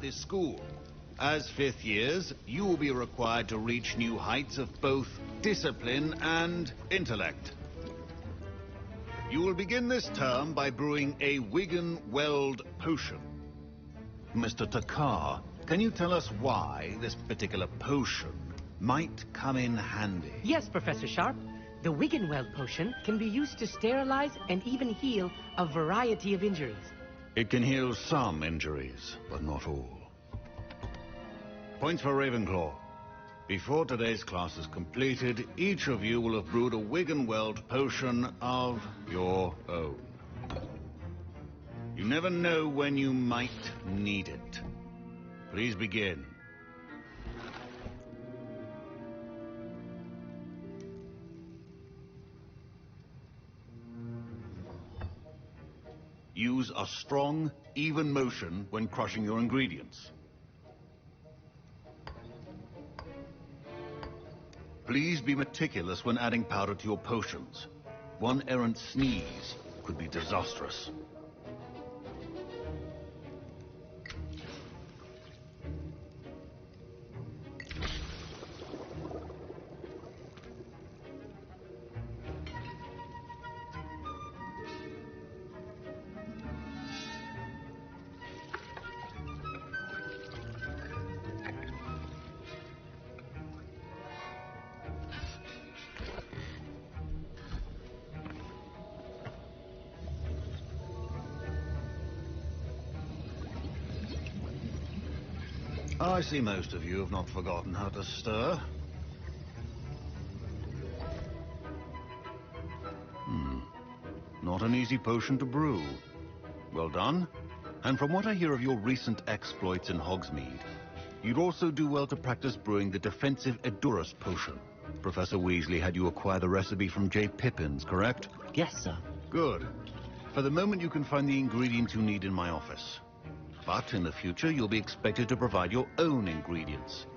this school. As fifth years, you will be required to reach new heights of both discipline and intellect. You will begin this term by brewing a Wigan-Weld potion. Mr. Takar, can you tell us why this particular potion might come in handy? Yes, Professor Sharp. The Wigan-Weld potion can be used to sterilize and even heal a variety of injuries. It can heal some injuries, but not all. Points for Ravenclaw. Before today's class is completed, each of you will have brewed a Wigan-Weld potion of your own. You never know when you might need it. Please begin. Use a strong, even motion when crushing your ingredients. Please be meticulous when adding powder to your potions. One errant sneeze could be disastrous. I see most of you have not forgotten how to stir. Not an easy potion to brew. Well done. And from what I hear of your recent exploits in Hogsmeade, you'd also do well to practice brewing the defensive Edurus potion. Professor Weasley had you acquire the recipe from J. Pippins, correct? Yes, sir. Good. For the moment, you can find the ingredients you need in my office. But in the future, you'll be expected to provide your own ingredients.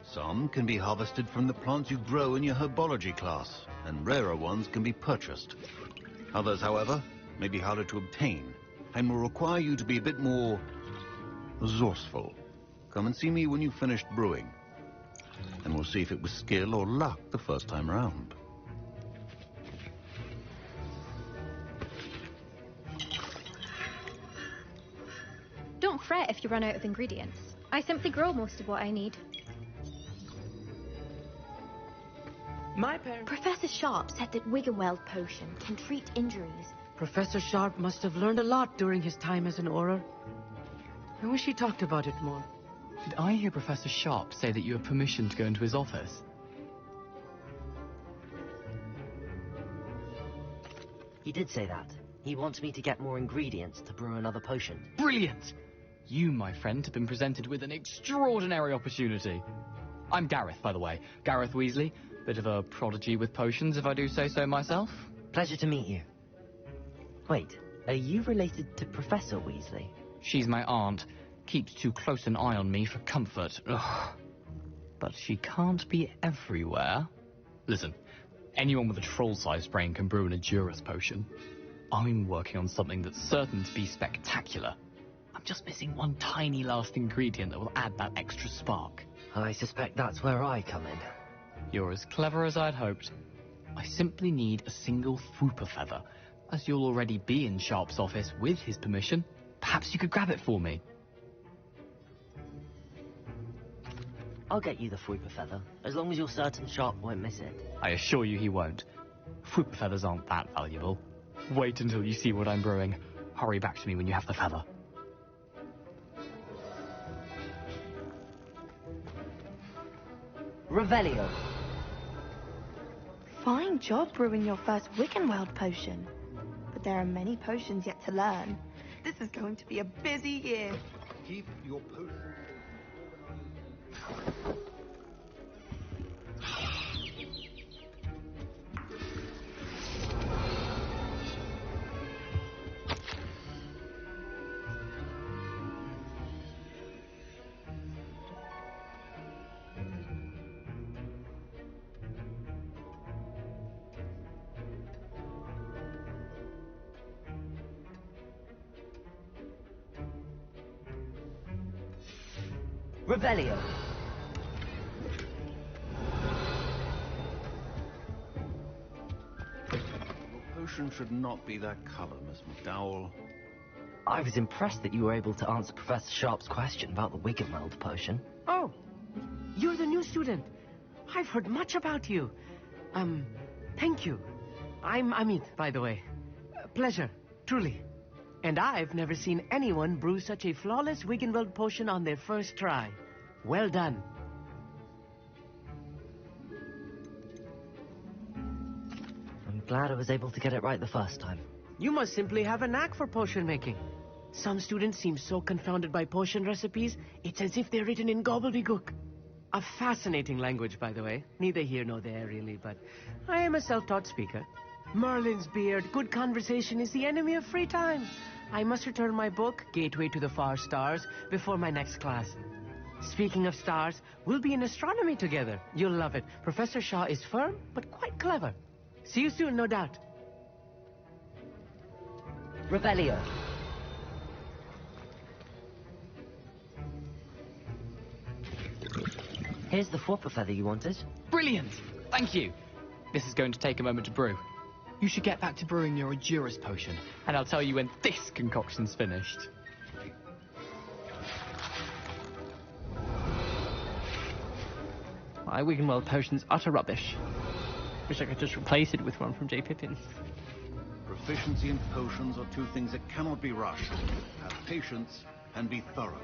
Some can be harvested from the plants you grow in your herbology class, and rarer ones can be purchased. Others, however, may be harder to obtain, and will require you to be a bit more resourceful. Come and see me when you've finished brewing, and we'll see if it was skill or luck the first time round. Don't fret if you run out of ingredients. I simply grow most of what I need. My parents... Professor Sharp said that Wigan-Weld potion can treat injuries. Professor Sharp must have learned a lot during his time as an Auror. I wish he talked about it more. Did I hear Professor Sharp say that you have permission to go into his office? He did say that. He wants me to get more ingredients to brew another potion. Brilliant! You, my friend, have been presented with an extraordinary opportunity. I'm Gareth, by the way. Gareth Weasley. Bit of a prodigy with potions, if I do say so myself. Pleasure to meet you. Wait, are you related to Professor Weasley? She's my aunt. Keeps too close an eye on me for comfort. Ugh. But she can't be everywhere. Listen, anyone with a troll-sized brain can brew an Edurus potion. I'm working on something that's certain to be spectacular. I'm just missing one tiny last ingredient that will add that extra spark. I suspect that's where I come in. You're as clever as I'd hoped. I simply need a single Fwooper feather. As you'll already be in Sharp's office with his permission, perhaps you could grab it for me. I'll get you the Fwooper feather, as long as you're certain Sharp won't miss it. I assure you he won't. Fwooper feathers aren't that valuable. Wait until you see what I'm brewing. Hurry back to me when you have the feather. Revelio. Fine job brewing your first Wigan-Weld potion. But there are many potions yet to learn. This is going to be a busy year. Keep your potion. Revelio. Your potion should not be that color, Miss McDowell. I was impressed that you were able to answer Professor Sharp's question about the Wiggenweld potion. Oh, you're the new student. I've heard much about you. Thank you. I'm Amit, by the way. Pleasure, truly. And I've never seen anyone brew such a flawless Wiggenweld potion on their first try. Well done. I'm glad I was able to get it right the first time. You must simply have a knack for potion making. Some students seem so confounded by potion recipes, it's as if they're written in gobbledygook. A fascinating language, by the way. Neither here nor there, really, but I am a self-taught speaker. Merlin's beard, good conversation is the enemy of free time. I must return my book, Gateway to the Far Stars, before my next class. Speaking of stars, we'll be in astronomy together. You'll love it. Professor Shaw is firm, but quite clever. See you soon, no doubt. Revelio. Here's the Whopper feather you wanted. Brilliant! Thank you. This is going to take a moment to brew. You should get back to brewing your Edurus potion, and I'll tell you when this concoction's finished. My Wiggenweld potion's utter rubbish. Wish I could just replace it with one from J. Pippin. Proficiency and potions are two things that cannot be rushed. Have patience and be thorough.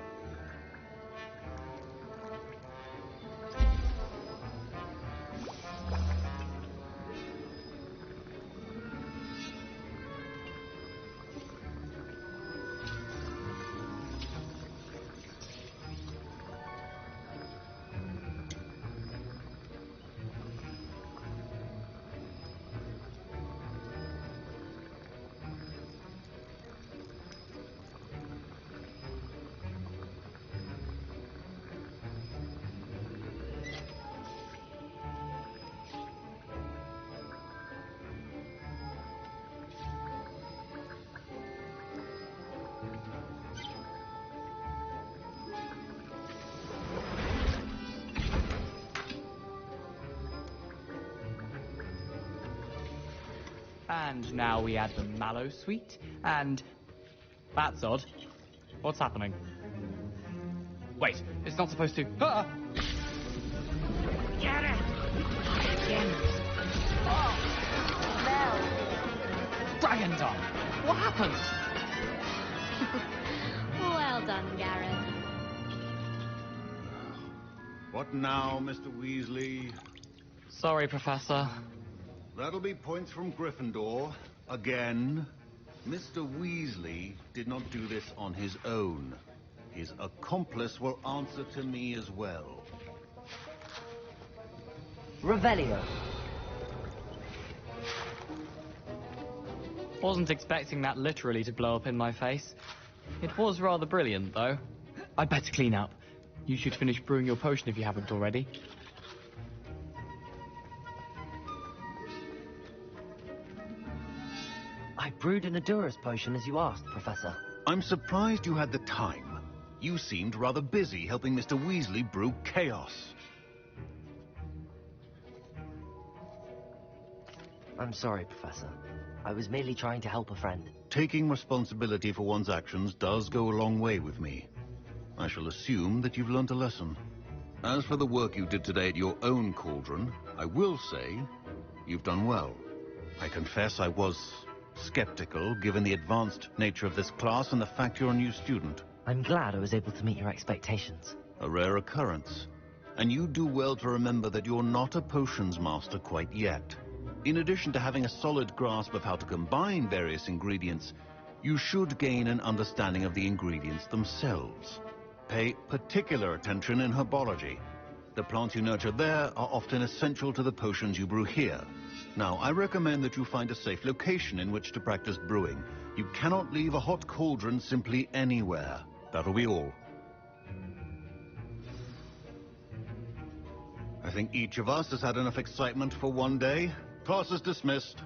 And now we add the mallow sweet, and... That's odd. What's happening? Wait, it's not supposed to... Ah! Get it! Again. Dragon Dog! What happened? Well done, Garrett. What now, Mr. Weasley? Sorry, Professor. That'll be points from Gryffindor. Again. Mr. Weasley did not do this on his own. His accomplice will answer to me as well. Revelio. Wasn't expecting that literally to blow up in my face. It was rather brilliant, though. I'd better clean up. You should finish brewing your potion if you haven't already. I brewed an Edurus potion as you asked, Professor. I'm surprised you had the time. You seemed rather busy helping Mr. Weasley brew chaos. I'm sorry, Professor. I was merely trying to help a friend. Taking responsibility for one's actions does go a long way with me. I shall assume that you've learned a lesson. As for the work you did today at your own cauldron, I will say you've done well. I confess I was skeptical, given the advanced nature of this class and the fact you're a new student. I'm glad I was able to meet your expectations. A rare occurrence. And you do well to remember that you're not a potions master quite yet. In addition to having a solid grasp of how to combine various ingredients, you should gain an understanding of the ingredients themselves. Pay particular attention in herbology. The plants you nurture there are often essential to the potions you brew here. Now, I recommend that you find a safe location in which to practice brewing. You cannot leave a hot cauldron simply anywhere. That'll be all. I think each of us has had enough excitement for one day. Class is dismissed.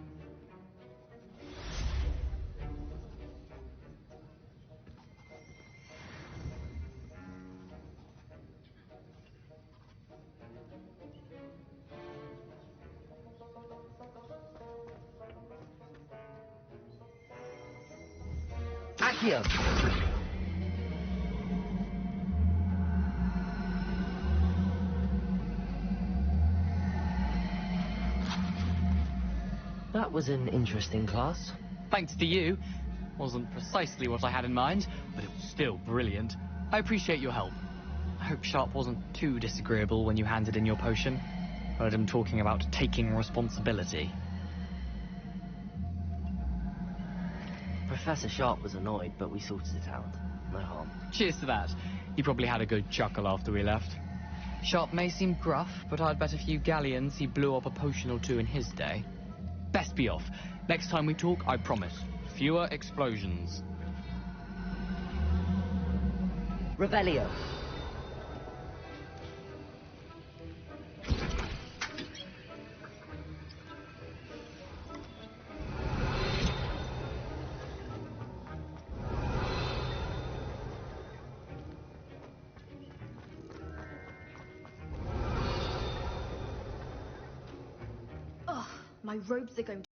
Here. That was an interesting class. Thanks to you. Wasn't precisely what I had in mind, but it was still brilliant. I appreciate your help. I hope Sharp wasn't too disagreeable when you handed in your potion. Heard him talking about taking responsibility. Professor Sharp was annoyed, but we sorted it out. No harm. Cheers to that. He probably had a good chuckle after we left. Sharp may seem gruff, but I'd bet a few galleons he blew up a potion or two in his day. Best be off. Next time we talk, I promise, fewer explosions. Revelio. Ugh, my robes are going to